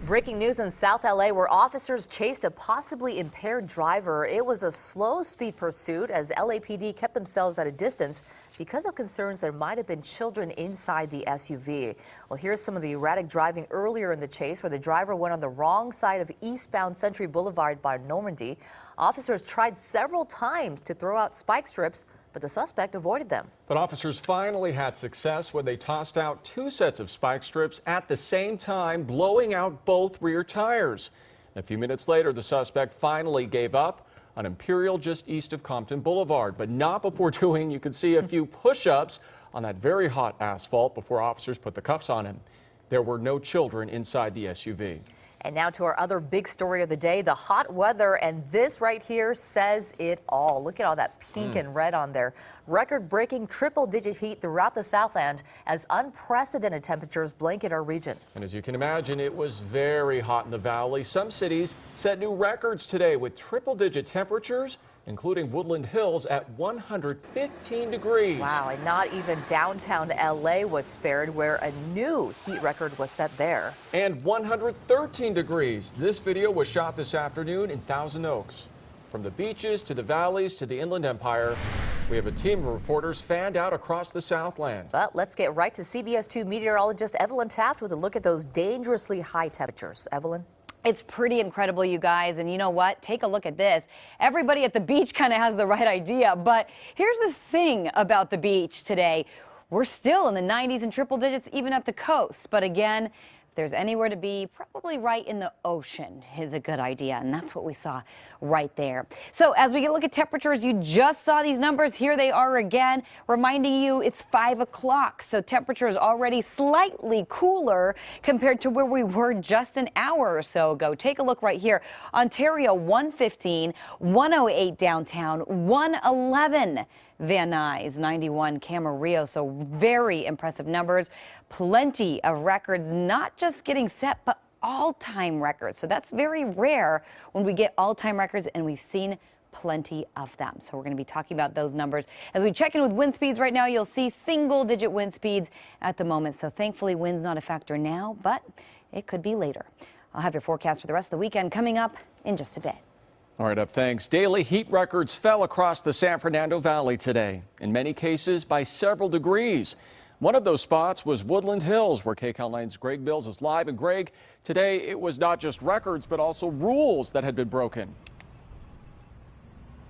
Breaking news in South LA where officers chased a possibly impaired driver. It was a slow speed pursuit as LAPD kept themselves at a distance because of concerns there might have been children inside the SUV. Well, here's some of the erratic driving earlier in the chase where the driver went on the wrong side of eastbound Century Boulevard by Normandy. Officers tried several times to throw out spike strips, but the suspect avoided them. But officers finally had success when they tossed out 2 sets of spike strips at the same time, blowing out both rear tires. A few minutes later, the suspect finally gave up on Imperial just east of Compton Boulevard, but not before doing, you could see, a few push-ups on that very hot asphalt before officers put the cuffs on him. There were no children inside the SUV. And now to our other big story of the day, the hot weather, and this right here says it all. Look at all that pink and red on there. Record-breaking triple-digit heat throughout the Southland as unprecedented temperatures blanket our region. And as you can imagine, it was very hot in the valley. Some cities set new records today with triple-digit temperatures, including Woodland Hills at 115 degrees. Wow, and not even downtown LA was spared, where a new heat record was set there. And 113 degrees. This video was shot this afternoon in Thousand Oaks. From the beaches to the valleys to the Inland Empire, we have a team of reporters fanned out across the Southland. But let's get right to CBS2 meteorologist Evelyn Taft with a look at those dangerously high temperatures. Evelyn? It's pretty incredible, you guys. And you know what? Take a look at this. Everybody at the beach kind of has the right idea. But here's the thing about the beach today. We're still in the 90s and triple digits, even at the coast. But again, if there's anywhere to be, probably right in the ocean is a good idea. And that's what we saw right there. So as we get a look at temperatures, you just saw these numbers. Here they are again, reminding you it's 5 o'clock. So temperature is already slightly cooler compared to where we were just an hour or so ago. Take a look right here. Ontario 115, 108 downtown, 111 Van Nuys, 91 Camarillo. So very impressive numbers. Plenty of records, not just getting set, but all-time records. So that's very rare when we get all-time records, and we've seen plenty of them. So we're going to be talking about those numbers. As we check in with wind speeds right now, you'll see single-digit wind speeds at the moment. So thankfully, wind's not a factor now, but it could be later. I'll have your forecast for the rest of the weekend coming up in just a bit. All right, up, thanks. Daily heat records fell across the San Fernando Valley today, in many cases by several degrees. One of those spots was Woodland Hills, where KCAL 9's Greg Bills is live. And Greg, today it was not just records, but also rules that had been broken.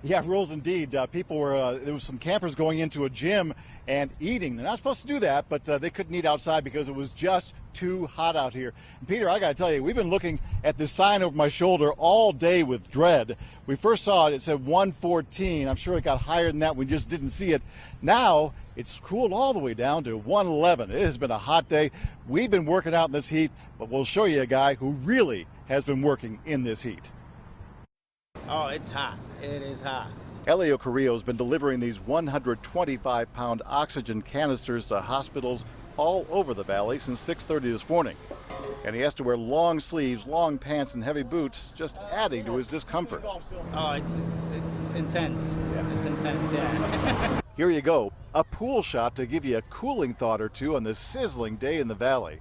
Yeah, rules indeed. There was some campers going into a gym and eating. They're not supposed to do that, but they couldn't eat outside because it was just too hot out here. And Peter, I got to tell you, we've been looking at this sign over my shoulder all day with dread. We first saw it, it said 114. I'm sure it got higher than that. We just didn't see it. Now it's cooled all the way down to 111. It has been a hot day. We've been working out in this heat, but we'll show you a guy who really has been working in this heat. Oh, it's hot. It is hot. Elio Carrillo's been delivering these 125-pound oxygen canisters to hospitals all over the valley since 6:30 this morning. And he has to wear long sleeves, long pants, and heavy boots, just adding to his discomfort. Oh, it's intense. Yeah. It's intense, yeah. Here you go, a pool shot to give you a cooling thought or two on this sizzling day in the valley.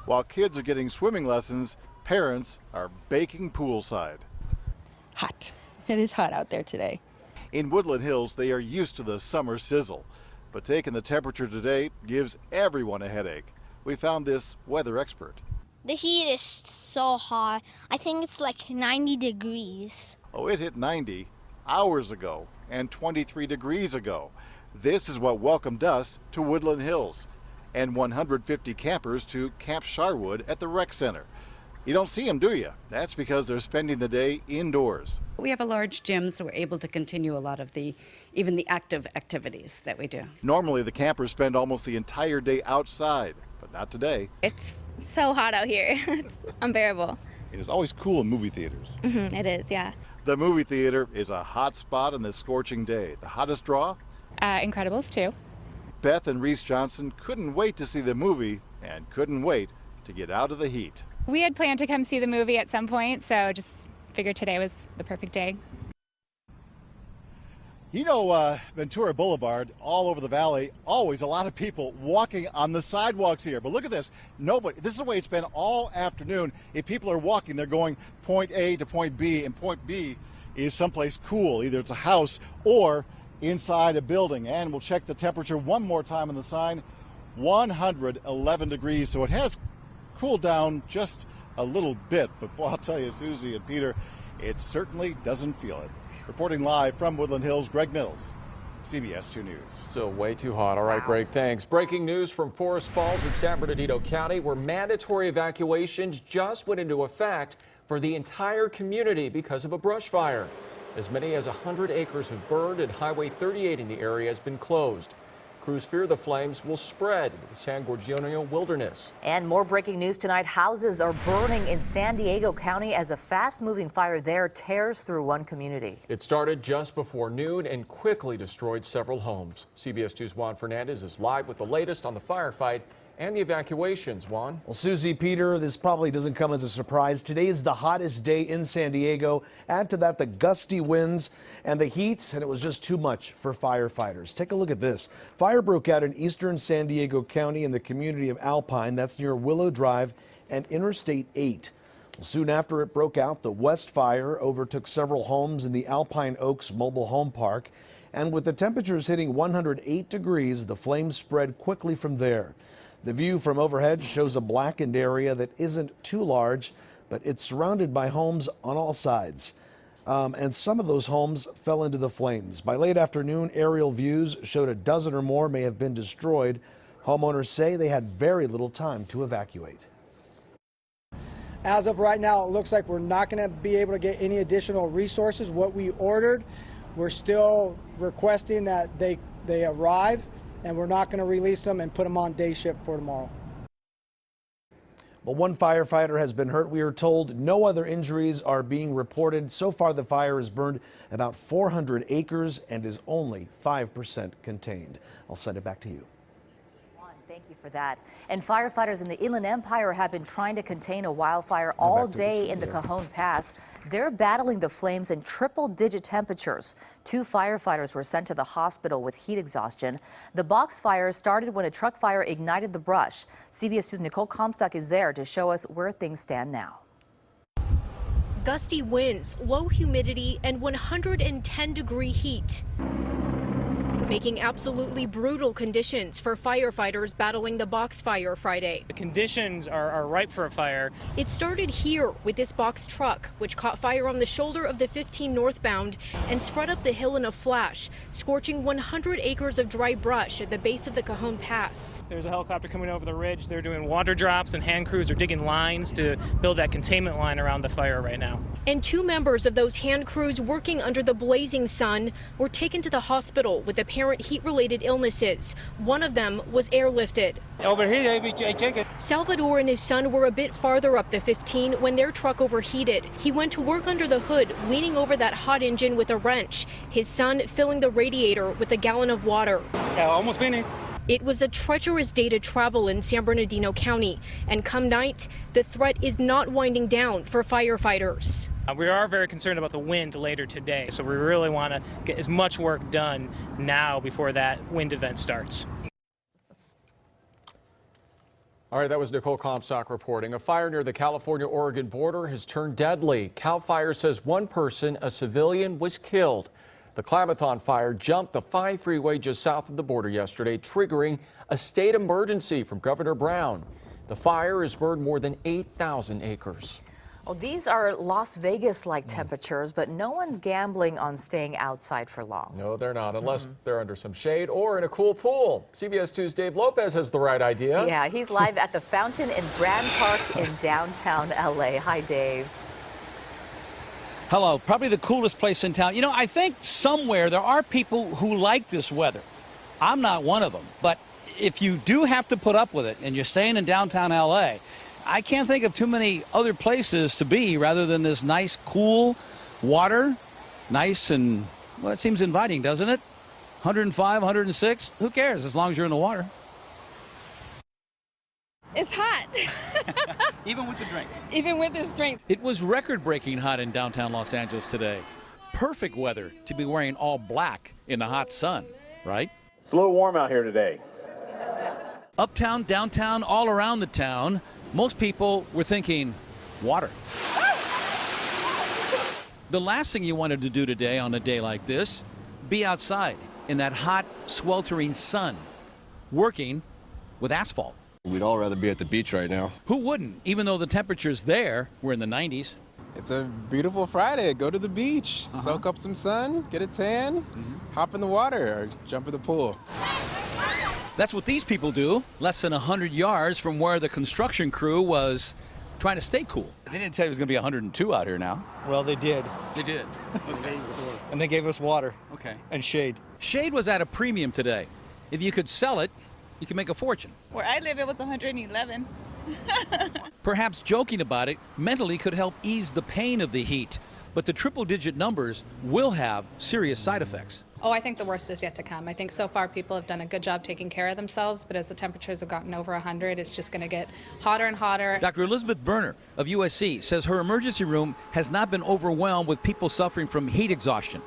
While kids are getting swimming lessons, parents are baking poolside. Hot. It is hot out there today. In Woodland Hills, they are used to the summer sizzle, but taking the temperature today gives everyone a headache. We found this weather expert. The heat is so hot. I think it's like 90 degrees. Oh, it hit 90 hours ago and 23 degrees ago. This is what welcomed us to Woodland Hills and 150 campers to Camp Sharwood at the rec center. You don't see them, do you? That's because they're spending the day indoors. We have a large gym, so we're able to continue a lot of even the active activities that we do. Normally, the campers spend almost the entire day outside, but not today. It's so hot out here. It's unbearable. It is always cool in movie theaters. It is, yeah. The movie theater is a hot spot on this scorching day. The hottest draw? Incredibles 2. Beth and Reese Johnson couldn't wait to see the movie and couldn't wait to get out of the heat. We had planned to come see the movie at some point, so just figured today was the perfect day. You know, Ventura Boulevard, all over the valley, always a lot of people walking on the sidewalks here. But look at this. Nobody. This is the way it's been all afternoon. If people are walking, they're going point A to point B, and point B is someplace cool. Either it's a house or inside a building. And we'll check the temperature one more time on the sign. 111 degrees. So it has cooled down just a little bit. But boy, I'll tell you, Susie and Peter, it certainly doesn't feel it. Reporting live from Woodland Hills, Greg Mills, CBS 2 News. Still way too hot. All right, Greg, thanks. Breaking news from Forest Falls in San Bernardino County, where mandatory evacuations just went into effect for the entire community because of a brush fire. As many as 100 acres have burned, and Highway 38 in the area has been closed. Crews fear the flames will spread into the San Gorgonio wilderness. And more breaking news tonight. Houses are burning in San Diego County as a fast-moving fire there tears through one community. It started just before noon and quickly destroyed several homes. CBS 2's Juan Fernandez is live with the latest on the firefight and the evacuations. Juan? Well, Susie, Peter, this probably doesn't come as a surprise. Today is the hottest day in San Diego. Add to that the gusty winds and the heat, and it was just too much for firefighters. Take a look at this. Fire broke out in eastern San Diego County in the community of Alpine. That's near Willow Drive and Interstate 8. Soon after it broke out, the West Fire overtook several homes in the Alpine Oaks Mobile Home Park. And with the temperatures hitting 108 degrees, the flames spread quickly from there. The view from overhead shows a blackened area that isn't too large, but it's surrounded by homes on all sides. And some of those homes fell into the flames. By late afternoon, aerial views showed a dozen or more may have been destroyed. Homeowners say they had very little time to evacuate. As of right now, it looks like we're not going to be able to get any additional resources. What we ordered, we're still requesting that they arrive, and we're not going to release them and put them on day shift for tomorrow. Well, one firefighter has been hurt. We are told no other injuries are being reported. So far, the fire has burned about 400 acres and is only 5% contained. I'll send it back to you. Thank you for that. And firefighters in the Inland Empire have been trying to contain a wildfire all day in the Cajon Pass. They're battling the flames in triple-digit temperatures. 2 firefighters were sent to the hospital with heat exhaustion. The box fire started when a truck fire ignited the brush. CBS 2's Nicole Comstock is there to show us where things stand now. Gusty winds, low humidity, and 110-degree heat, making absolutely brutal conditions for firefighters battling the box fire Friday. The conditions are ripe for a fire. It started here with this box truck, which caught fire on the shoulder of the 15 northbound and spread up the hill in a flash, scorching 100 acres of dry brush at the base of the Cajon Pass. There's a helicopter coming over the ridge. They're doing water drops, and hand crews are digging lines to build that containment line around the fire right now. And 2 members of those hand crews working under the blazing sun were taken to the hospital with apparent heat-related illnesses. One of them was airlifted. Over here, I check it. Salvador and his son were a bit farther up the 15 when their truck overheated. He went to work under the hood, leaning over that hot engine with a wrench. His son filling the radiator with a gallon of water. Yeah, almost finished. It was a treacherous day to travel in San Bernardino County, and come night, the threat is not winding down for firefighters. We are very concerned about the wind later today, so we really want to get as much work done now before that wind event starts. All right, that was Nicole Comstock reporting. A fire near the California-Oregon border has turned deadly. CAL FIRE says one person, a civilian, was killed. The Klamathon fire jumped the 5 freeway just south of the border yesterday, triggering a state emergency from Governor Brown. The fire has burned more than 8,000 acres. Well, these are Las Vegas-like temperatures, but no one's gambling on staying outside for long. No, they're not, unless they're under some shade or in a cool pool. CBS 2's Dave Lopez has the right idea. Yeah, he's live at the fountain in Grand Park in downtown LA. Hi, Dave. Hello, probably the coolest place in town. You know, I think somewhere there are people who like this weather. I'm not one of them, but if you do have to put up with it and you're staying in downtown LA, I can't think of too many other places to be rather than this nice, cool water. Nice and, well, it seems inviting, doesn't it? 105, 106, who cares as long as you're in the water? It's hot. Even with the drink? Even with this drink. It was record-breaking hot in downtown Los Angeles today. perfect weather to be wearing all black in the hot sun, right? It's a little warm out here today. Uptown, downtown, all around the town, most people were thinking water. The last thing you wanted to do today on a day like this, be outside in that hot, sweltering sun, working with asphalt. We'd all rather be at the beach right now. Who wouldn't, even though the temperatures there were in the 90s? It's a beautiful Friday. Go to the beach, soak up some sun, get a tan, hop in the water, or jump in the pool. That's what these people do, less than 100 yards from where the construction crew was trying to stay cool. They didn't tell you it was going to be 102 out here now. Well, they did. They did. And they gave us water. Okay. And shade. Shade was at a premium today. If you could sell it, you could make a fortune. Where I live, it was 111. Perhaps joking about it mentally could help ease the pain of the heat, but the triple-digit numbers will have serious side effects. Oh, I think the worst is yet to come. I think so far people have done a good job taking care of themselves, but as the temperatures have gotten over 100, it's just going to get hotter and hotter. Dr. Elizabeth Berner of USC says her emergency room has not been overwhelmed with people suffering from heat exhaustion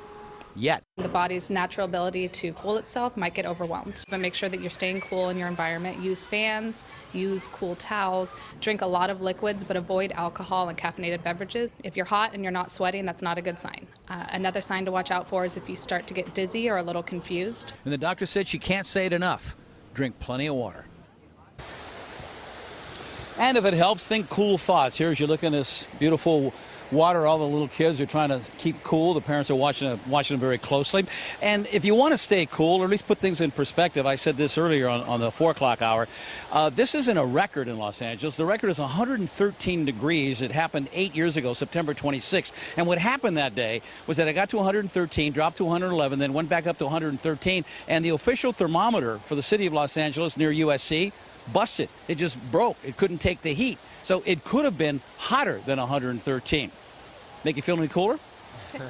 yet. The body's natural ability to cool itself might get overwhelmed. But make sure that you're staying cool in your environment. Use fans, use cool towels, drink a lot of liquids, but avoid alcohol and caffeinated beverages. If you're hot and you're not sweating, that's not a good sign. Another sign to watch out for is if you start to get dizzy or a little confused. And the doctor said she can't say it enough. Drink plenty of water. And if it helps, think cool thoughts. Here as you look in this beautiful water, all the little kids are trying to keep cool. The parents are watching them very closely. And if you want to stay cool, or at least put things in perspective, I said this earlier on the 4 o'clock hour, this isn't a record in Los Angeles. The record is 113 degrees. It happened 8 years ago, September 26th. And what happened that day was that it got to 113, dropped to 111, then went back up to 113. And the official thermometer for the city of Los Angeles near USC busted. It just broke. It couldn't take the heat. So it could have been hotter than 113. Make you feel any cooler?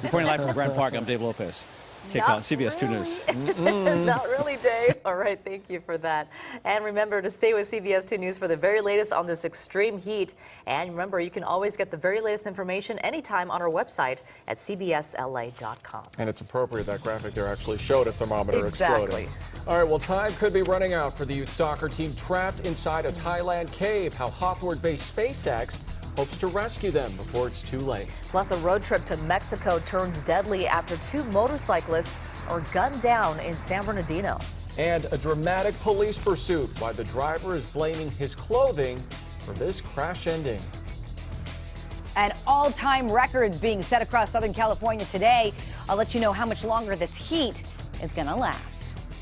Reporting live from Grant Park, I'm Dave Lopez. Take on CBS2 News. Not really, Dave. All right, thank you for that. And remember to stay with CBS2 News for the very latest on this extreme heat. And remember, you can always get the very latest information anytime on our website at cbsla.com. And it's appropriate that graphic there actually showed a thermometer Exactly. exploding. All right, well, time could be running out for the youth soccer team trapped inside a Thailand cave. How Hawthorne-based SpaceX hopes to rescue them before it's too late. Plus, a road trip to Mexico turns deadly after 2 motorcyclists are gunned down in San Bernardino. And a dramatic police pursuit while the driver is blaming his clothing for this crash ending. An all-time record being set across Southern California today. I'll let you know how much longer this heat is going to last.